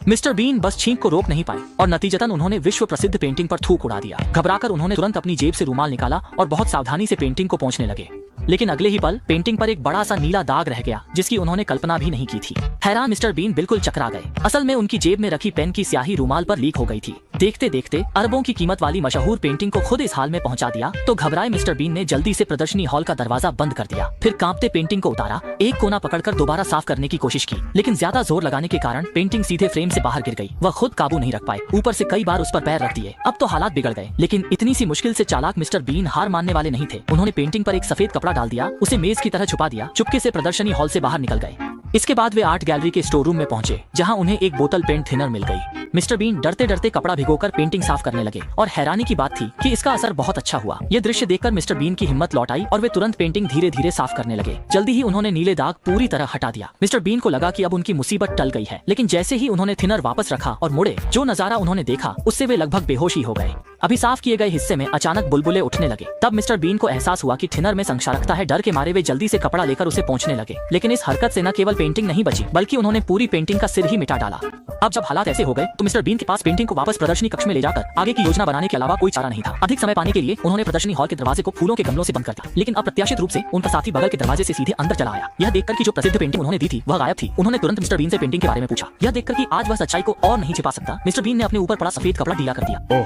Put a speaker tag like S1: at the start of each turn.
S1: Mister been बस छींक को रोक नहीं पाए और नतीजतन उन्होंने विश्व प्रसिद्ध पेंटिंग पर थूक उड़ा दिया। घबराकर उन्होंने तुरंत अपनी जेब से रुमाल निकाला और बहुत सावधानी से पेंटिंग को पोंछने लगे, लेकिन अगले ही पल पेंटिंग पर एक बड़ा सा नीला दाग रह गया जिसकी उन्होंने कल्पना भी नहीं की थी। हैरान मिस्टर बीन बिल्कुल चकरा गए। असल में उनकी जेब में रखी पेन की स्याही रुमाल पर लीक हो गई थी। देखते देखते अरबों की कीमत वाली मशहूर पेंटिंग को खुद इस हाल में पहुंचा दिया तो घबराए मिस्टर बीन ने जल्दी से प्रदर्शनी हॉल का दरवाजा बंद कर दिया। फिर कांपते पेंटिंग को उतारा, एक कोना पकड़कर दोबारा साफ करने की कोशिश की, लेकिन ज्यादा जोर लगाने के कारण पेंटिंग सीधे फ्रेम से बाहर गिर गई। वह खुद काबू नहीं रख पाए, ऊपर से कई बार उस पर पैर रख दिए। अब तो हालात बिगड़ गए, लेकिन इतनी सी मुश्किल से चालाक मिस्टर बीन हार मानने वाले नहीं थे। उन्होंने पेंटिंग पर एक सफेद कपड़ा डाल दिया, उसे मेज की तरह छुपा दिया, चुपके से प्रदर्शनी हॉल से बाहर निकल गए। इसके बाद वे आर्ट गैलरी के स्टोर रूम में पहुंचे, जहां उन्हें एक बोतल पेंट थिनर मिल गई। मिस्टर बीन डरते डरते कपड़ा भिगोकर पेंटिंग साफ करने लगे और हैरानी की बात थी कि इसका असर बहुत अच्छा हुआ। यह दृश्य देखकर मिस्टर बीन की हिम्मत लौट आई और वे तुरंत पेंटिंग धीरे धीरे साफ करने लगे। जल्दी ही उन्होंने नीले दाग पूरी तरह हटा दिया। मिस्टर बीन को लगा कि अब उनकी मुसीबत टल गई है, लेकिन जैसे ही उन्होंने थिनर वापस रखा और मुड़े, जो नजारा उन्होंने देखा उससे वे लगभग बेहोश ही हो गए। अभी साफ किए गए हिस्से में अचानक बुलबुले उठने लगे। तब मिस्टर बीन को एहसास हुआ कि थिनर में संक्षारकता है। डर के मारे वे जल्दी से कपड़ा लेकर उसे पोंछने लगे, लेकिन इस हरकत से न केवल पेंटिंग नहीं बची बल्कि उन्होंने पूरी पेंटिंग का सिर ही मिटा डाला। अब जब हालात ऐसे हो गए तो मिस्टर बीन के पास पेंटिंग को वापस प्रदर्शनी कक्ष में ले जाकर आगे की योजना बनाने के अलावा कोई चारा नहीं था। अधिक समय पाने के लिए उन्होंने प्रदर्शनी हॉल के दरवाजे को फूलों के गमलों से बंद कर दिया, लेकिन अप्रत्याशित रूप से उनका साथी बगल के दरवाजे से सीधे अंदर चला आया। यह देखकर कि जो प्रसिद्ध पेंटिंग उन्होंने दी थी वह गायब थी। उन्होंने तुरंत मिस्टर बीन से पेंटिंग के बारे में पूछा। यह देखकर कि आज वह सच्चाई को और नहीं छिपा सकता, मिस्टर बीन ने अपने ऊपर पड़ा सफेद कपड़ा ढीला कर दिया।